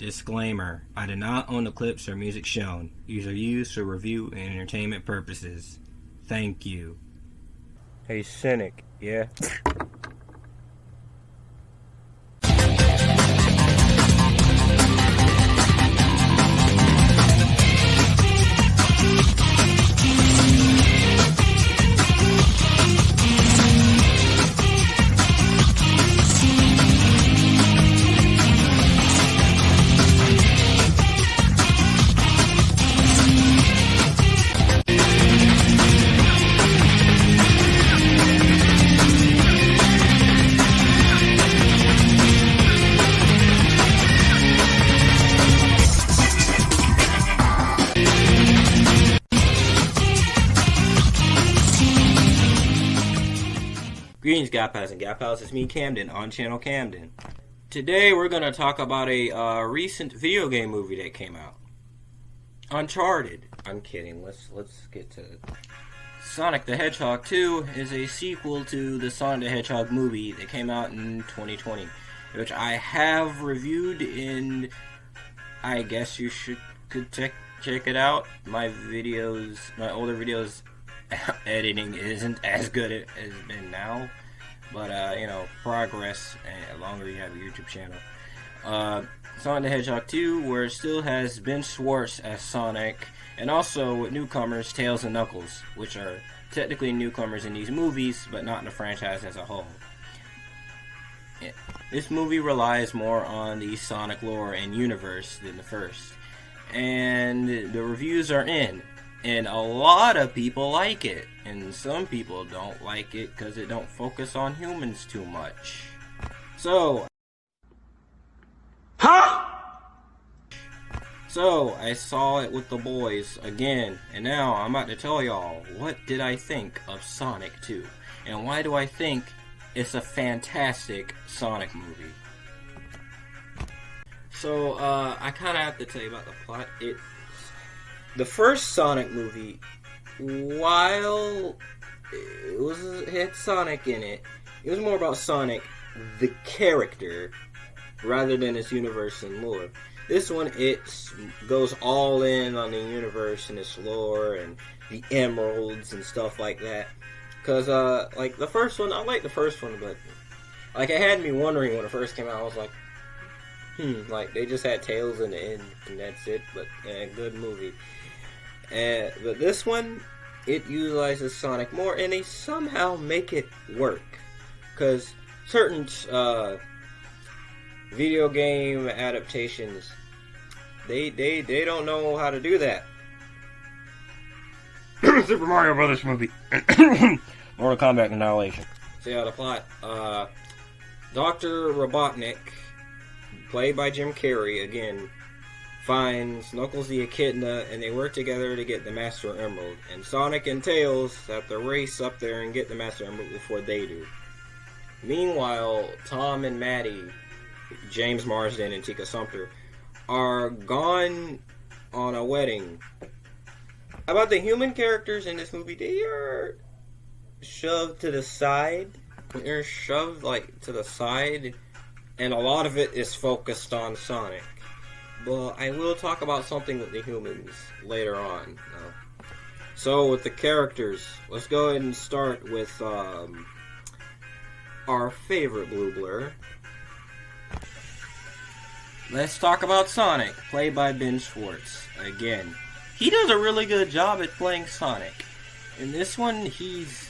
Disclaimer: I do not own the clips or music shown. These are used for review and entertainment purposes. Thank you. Hey, Cynic, yeah? Greetings, Gap Pals and Gap Pals. It's me, Camden, on channel Camden. Today we're going to talk about a recent video game movie that came out. Uncharted. I'm kidding. Let's get to it. Sonic the Hedgehog 2 is a sequel to the Sonic the Hedgehog movie that came out in 2020, which I have reviewed, and I guess you could check it out. My older videos, editing isn't as good as it's been now, but progress, and the longer you have a YouTube channel. Sonic the Hedgehog 2, where it still has Ben Schwartz as Sonic, and also with newcomers Tails and Knuckles, which are technically newcomers in these movies, but not in the franchise as a whole. This movie relies more on the Sonic lore and universe than the first, and the reviews are in. And a lot of people like it, and some people don't like it because it don't focus on humans too much. So I saw it with the boys again, and now I'm about to tell y'all what did I think of Sonic 2, and why do I think it's a fantastic Sonic movie. So I kind of have to tell you about the plot. The first Sonic movie, while it had Sonic in it, it was more about Sonic, the character, rather than its universe and lore. This one, it goes all in on the universe and its lore and the emeralds and stuff like that. Because, like, the first one, I like the first one, but, like, it had me wondering when it first came out. I was like, like, they just had Tails in the end, and that's it, but, good movie. But this one, it utilizes Sonic more, and they somehow make it work. Because certain video game adaptations, they don't know how to do that. Super Mario Brothers movie. Mortal Kombat Annihilation. So yeah, the plot. Dr. Robotnik, played by Jim Carrey, again, finds Knuckles the Echidna, and they work together to get the Master Emerald. And Sonic and Tails have to race up there and get the Master Emerald before they do. Meanwhile, Tom and Maddie, James Marsden and Tika Sumpter, are gone on a wedding. About the human characters in this movie, they are shoved to the side. They're shoved, like, to the side, and a lot of it is focused on Sonic. Well, I will talk about something with the humans later on. So, with the characters, let's go ahead and start with our favorite Blue Blur. Let's talk about Sonic, played by Ben Schwartz. Again, he does a really good job at playing Sonic. In this one, he's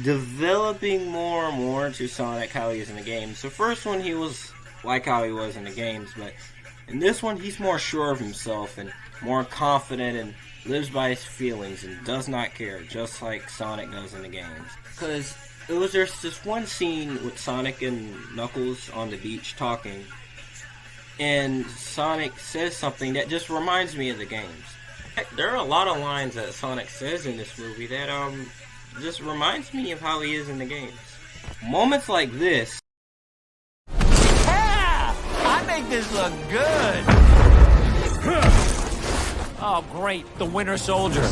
developing more and more into Sonic how he is in the games. The first one, he was like how he was in the games, but in this one, he's more sure of himself and more confident and lives by his feelings and does not care, just like Sonic does in the games. Because there's this one scene with Sonic and Knuckles on the beach talking, and Sonic says something that just reminds me of the games. There are a lot of lines that Sonic says in this movie that just reminds me of how he is in the games. Moments like this. I make this look good. Oh, great. The Winter Soldier.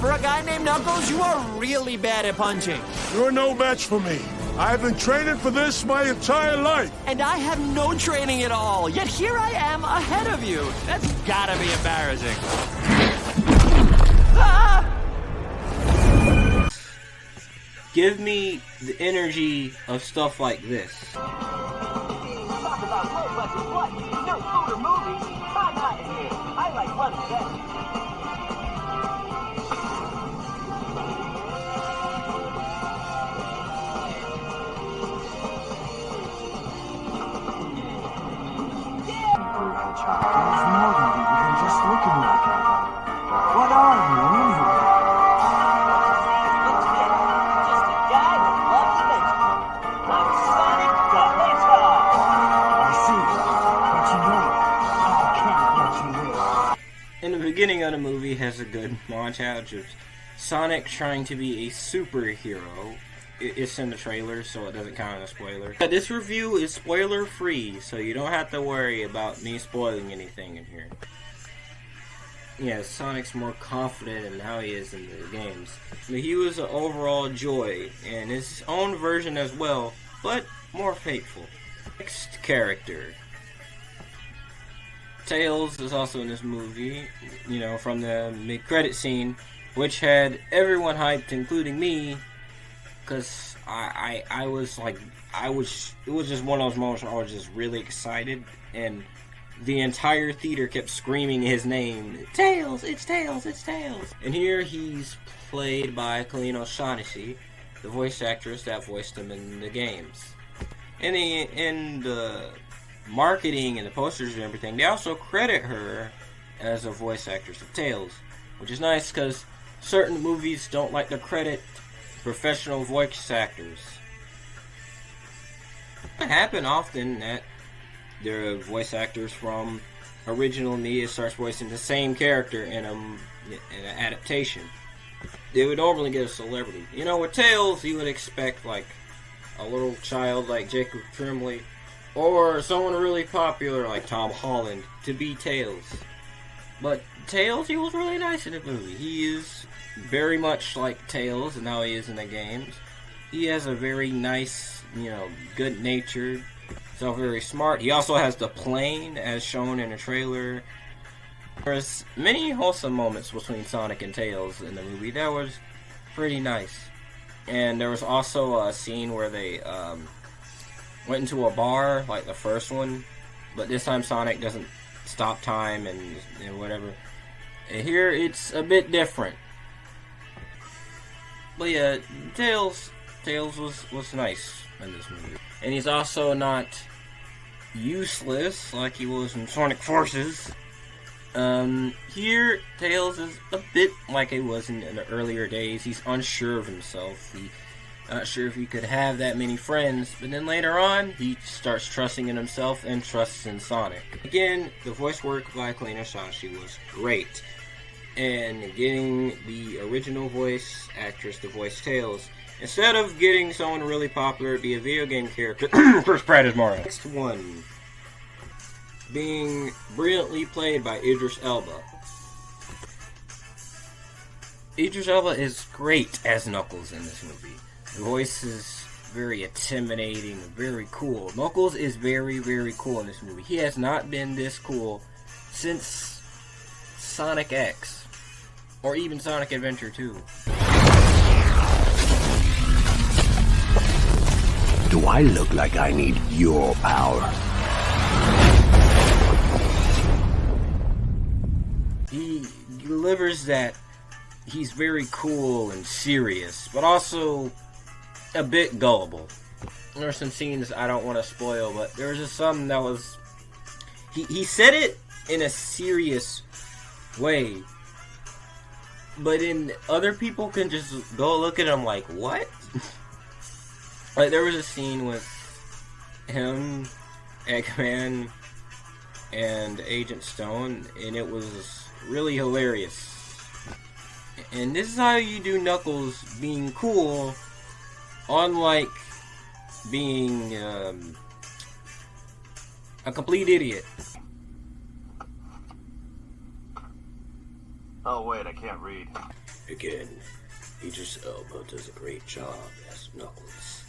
For a guy named Knuckles, you are really bad at punching. You're no match for me. I've been training for this my entire life. And I have no training at all, yet here I am ahead of you. That's gotta be embarrassing. Ah! Give me the energy of stuff like this. Talk about low budget flight. No food or movies. I'm not here. I like money better. There's more than you than just looking like Eggman. What are you, anyway? Just a guy that loves adventure. I'm Sonic the Hedgehog. I see. But you know, I can't let you live. In the beginning of the movie has a good montage of Sonic trying to be a superhero. It's in the trailer, so it doesn't count as a spoiler. But this review is spoiler free, so you don't have to worry about me spoiling anything in here. Yeah, Sonic's more confident in how he is in the games. I mean, he was an overall joy, and his own version as well, but more faithful. Next character. Tails is also in this movie, you know, from the mid-credit scene, which had everyone hyped, including me, because it was just one of those moments where I was just really excited, and the entire theater kept screaming his name, Tails, it's Tails, it's Tails. And here he's played by Colleen O'Shaughnessy, the voice actress that voiced him in the games. And in the marketing and the posters and everything, they also credit her as a voice actress of Tails, which is nice because certain movies don't like to credit professional voice actors. It happens often that there are voice actors from original media starts voicing the same character in an adaptation. They would normally get a celebrity. You know, with Tails, you would expect like a little child like Jacob Tremblay, or someone really popular like Tom Holland to be Tails. But Tails, he was really nice in the movie. He is very much like Tails and how he is in the games. He has a very nice, you know, good-natured, so very smart. He also has the plane, as shown in the trailer. There's many wholesome moments between Sonic and Tails in the movie. That was pretty nice. And there was also a scene where they went into a bar, like the first one, but this time Sonic doesn't stop time and whatever. And here it's a bit different. But yeah, Tails was nice in this movie. And he's also not useless like he was in Sonic Forces. Here, Tails is a bit like he was in the earlier days. He's unsure of himself. He's not sure if he could have that many friends. But then later on, he starts trusting in himself and trusts in Sonic. Again, the voice work by Colleen O'Shaughnessy was great. And getting the original voice actress to voice Tails, instead of getting someone really popular to be a video game character, Chris Pratt is Mario. Next one, being brilliantly played by Idris Elba. Idris Elba is great as Knuckles in this movie. The voice is very intimidating, very cool. Knuckles is very, very cool in this movie. He has not been this cool since Sonic X. Or even Sonic Adventure 2. Do I look like I need your power? He delivers that he's very cool and serious, but also a bit gullible. There are some scenes I don't want to spoil, but there was just something that was... He said it in a serious way, but in other people can just go look at him like, what? Like, there was a scene with him, Eggman, and Agent Stone, and it was really hilarious. And this is how you do Knuckles being cool, unlike being a complete idiot. Oh wait, I can't read. Again, Idris Elba does a great job as Knuckles.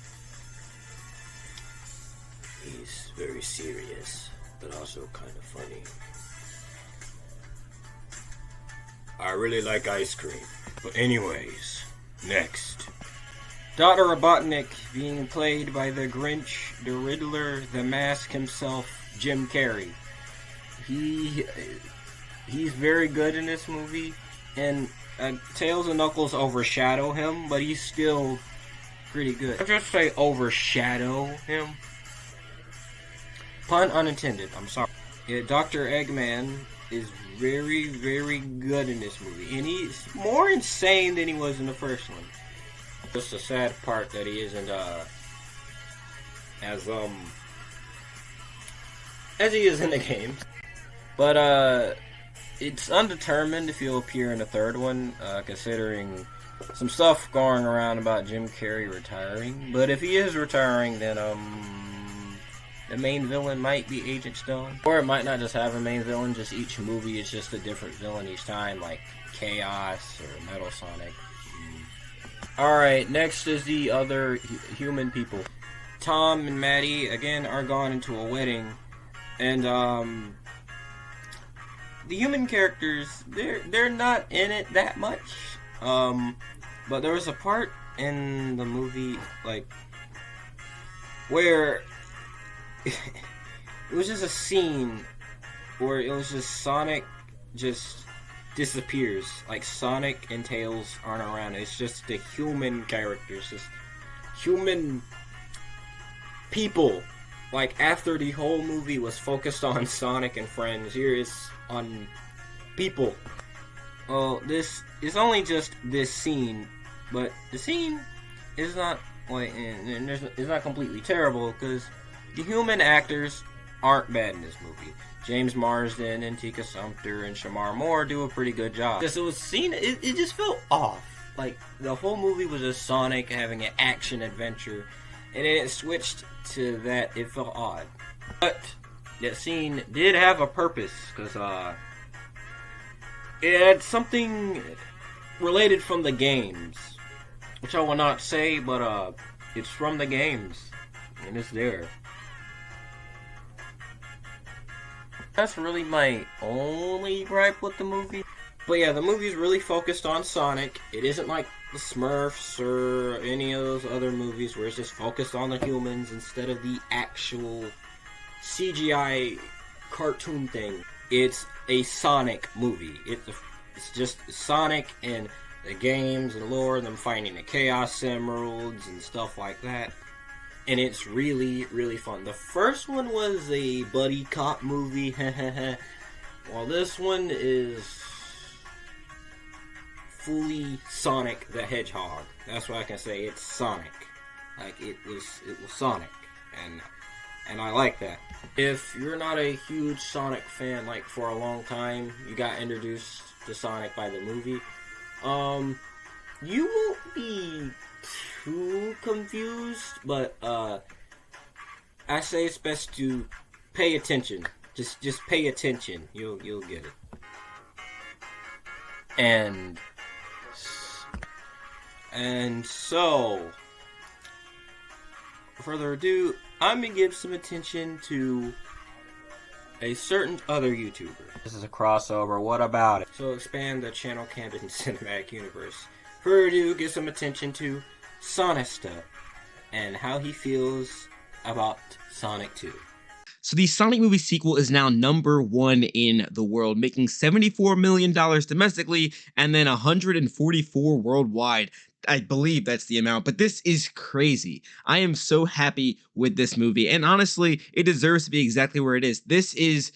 He's very serious, but also kind of funny. I really like ice cream. But anyways, next. Dr. Robotnik being played by the Grinch, the Riddler, the Mask himself, Jim Carrey. He's very good in this movie, and Tails and Knuckles overshadow him, but he's still pretty good. I'll just say overshadow him. Pun unintended, I'm sorry. Yeah, Dr. Eggman is very, very good in this movie, and he's more insane than he was in the first one. Just a sad part that he isn't as he is in the games. But it's undetermined if he'll appear in the third one, considering some stuff going around about Jim Carrey retiring. But if he is retiring, then the main villain might be Agent Stone, or it might not just have a main villain. Just each movie is just a different villain each time, like Chaos or Metal Sonic. Alright, next is the other human people. Tom and Maddie, again, are gone into a wedding. And, the human characters, they're not in it that much. But there was a part in the movie, like, where it was just a scene where it was just Sonic just disappears. Like, Sonic and Tails aren't around. It's just the human characters, just human people. Like, after the whole movie was focused on Sonic and friends, here is on people. Well, this is only just this scene, but the scene is not like, it's not completely terrible, because the human actors aren't bad in this movie. James Marsden and Tika Sumpter and Shamar Moore do a pretty good job. Because it was seen, it just felt off. Like, the whole movie was just Sonic having an action adventure, and then it switched to that. It felt odd. But that scene did have a purpose, because it had something related from the games, which I will not say, but it's from the games, and it's there. That's really my only gripe with the movie. But yeah, the movie's really focused on Sonic. It isn't like the Smurfs or any of those other movies where it's just focused on the humans instead of the actual CGI cartoon thing. It's a Sonic movie. It's just Sonic and the games and lore, them finding the Chaos Emeralds and stuff like that. And it's really, really fun. The first one was a buddy cop movie, while this one is fully Sonic the Hedgehog. That's what I can say. It's Sonic. Like, it was Sonic, and I like that. If you're not a huge Sonic fan, like, for a long time, you got introduced to Sonic by the movie, you won't be too confused, but I say it's best to pay attention. Just pay attention. You'll get it. And so, without further ado, I'm gonna give some attention to a certain other YouTuber. This is a crossover. What about it? So expand the channel Camden Cinematic Universe. Further ado, give some attention to SONICSTA and how he feels about Sonic 2. So the Sonic movie sequel is now #1 in the world, making $74 million domestically and then $144 worldwide. I believe that's the amount, but this is crazy. I am so happy with this movie, and honestly, it deserves to be exactly where it is. This is,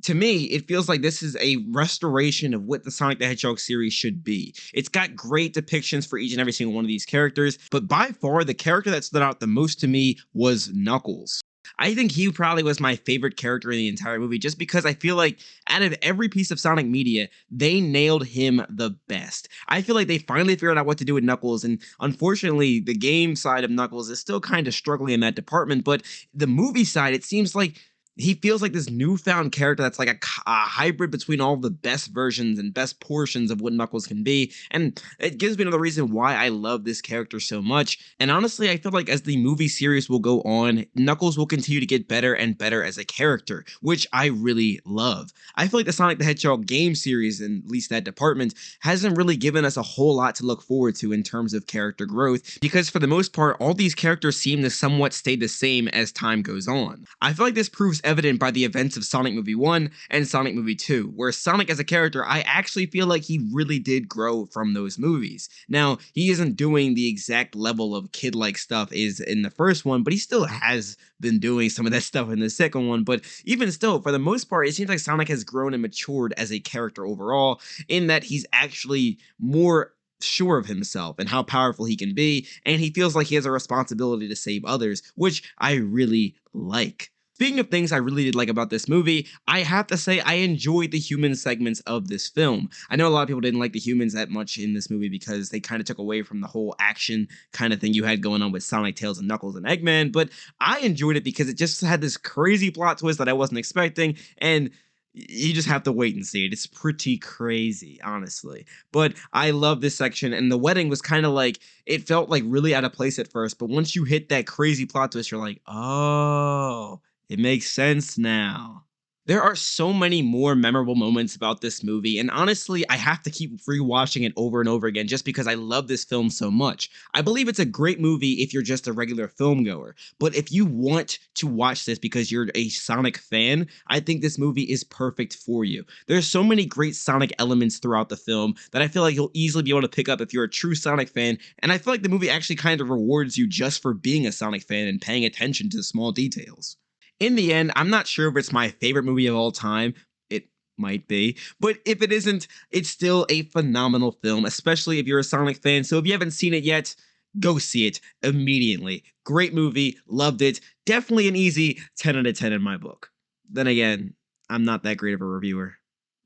to me, it feels like this is a restoration of what the Sonic the Hedgehog series should be. It's got great depictions for each and every single one of these characters, but by far, the character that stood out the most to me was Knuckles. I think he probably was my favorite character in the entire movie, just because I feel like out of every piece of Sonic media, they nailed him the best. I feel like they finally figured out what to do with Knuckles, and unfortunately, the game side of Knuckles is still kind of struggling in that department, but the movie side, it seems like he feels like this newfound character that's like a hybrid between all the best versions and best portions of what Knuckles can be, and it gives me another reason why I love this character so much. And honestly, I feel like as the movie series will go on, Knuckles will continue to get better and better as a character, which I really love. I feel like the Sonic the Hedgehog game series, in at least that department, hasn't really given us a whole lot to look forward to in terms of character growth, because for the most part, all these characters seem to somewhat stay the same as time goes on. I feel like this proves evident by the events of Sonic Movie 1 and Sonic Movie 2, where Sonic as a character, I actually feel like he really did grow from those movies. Now, he isn't doing the exact level of kid-like stuff is in the first one, but he still has been doing some of that stuff in the second one, but even still, for the most part, it seems like Sonic has grown and matured as a character overall, in that he's actually more sure of himself and how powerful he can be, and he feels like he has a responsibility to save others, which I really like. Speaking of things I really did like about this movie, I have to say I enjoyed the human segments of this film. I know a lot of people didn't like the humans that much in this movie because they kind of took away from the whole action kind of thing you had going on with Sonic, Tails, and Knuckles and Eggman, but I enjoyed it because it just had this crazy plot twist that I wasn't expecting, and you just have to wait and see it. It's pretty crazy, honestly. But I love this section, and the wedding was kind of like, it felt like really out of place at first, but once you hit that crazy plot twist, you're like, oh, it makes sense now. There are so many more memorable moments about this movie, and honestly, I have to keep rewatching it over and over again just because I love this film so much. I believe it's a great movie if you're just a regular film goer, but if you want to watch this because you're a Sonic fan, I think this movie is perfect for you. There's so many great Sonic elements throughout the film that I feel like you'll easily be able to pick up if you're a true Sonic fan, and I feel like the movie actually kind of rewards you just for being a Sonic fan and paying attention to the small details. In the end, I'm not sure if it's my favorite movie of all time. It might be. But if it isn't, it's still a phenomenal film, especially if you're a Sonic fan. So if you haven't seen it yet, go see it immediately. Great movie. Loved it. Definitely an easy 10 out of 10 in my book. Then again, I'm not that great of a reviewer.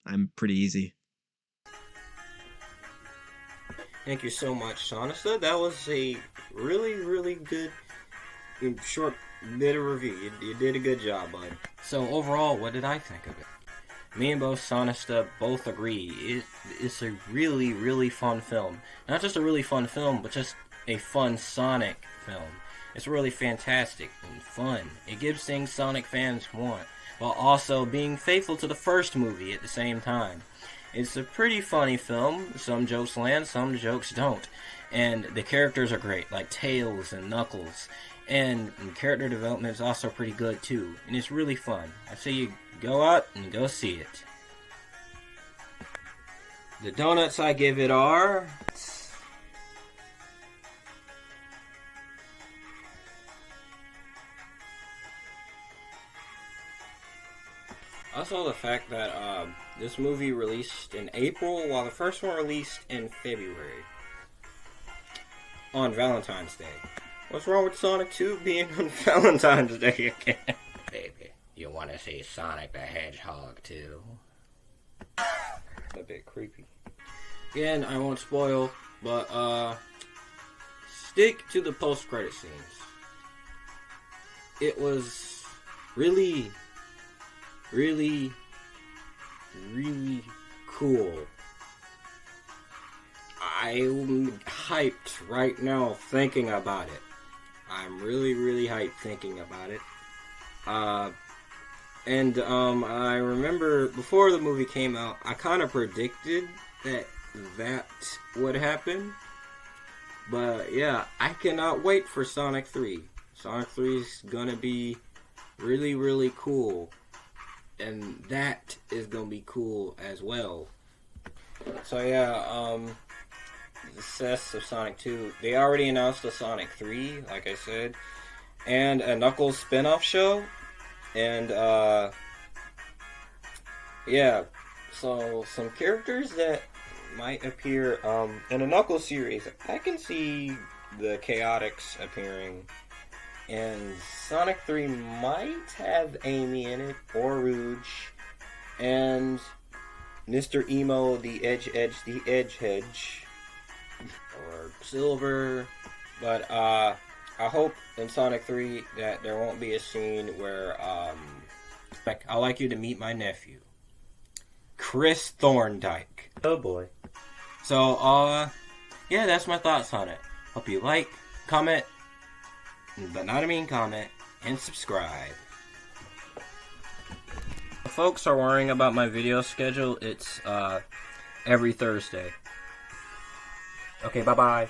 I'm pretty easy. Thank you so much, SONICSTA. That was a really, really good short bit of review. You did a good job, bud. So overall, what did I think of it? Me and both SONICSTA both agree. It's a really, really fun film. Not just a really fun film, but just a fun Sonic film. It's really fantastic and fun. It gives things Sonic fans want, while also being faithful to the first movie at the same time. It's a pretty funny film. Some jokes land, some jokes don't. And the characters are great, like Tails and Knuckles. And character development is also pretty good too, and it's really fun. I say you go out and go see it. The donuts I give it are... Also the fact that this movie released in April, while the first one released in February. On Valentine's Day. What's wrong with Sonic 2 being on Valentine's Day again? Baby, you want to see Sonic the Hedgehog too? A bit creepy. Again, I won't spoil, but stick to the post-credit scenes. It was really, really, really cool. I'm hyped right now thinking about it. I'm really, really hyped thinking about it. And I remember before the movie came out, I kind of predicted that would happen. But yeah, I cannot wait for Sonic 3. Sonic 3 is gonna be really, really cool. And that is gonna be cool as well. So yeah, the success of Sonic 2. They already announced a Sonic 3, like I said, and a Knuckles spin-off show. And yeah, so some characters that might appear in a Knuckles series. I can see the Chaotix appearing, and Sonic 3 might have Amy in it, or Rouge, and Mr. Emo, the Edge Hedge, or Silver. But I hope in Sonic 3 that there won't be a scene where I'd like you to meet my nephew, Chris Thorndike. Oh boy. So, yeah, that's my thoughts on it. Hope you like, comment, but not a mean comment, and subscribe. If folks are worrying about my video schedule, it's every Thursday. Okay, bye-bye.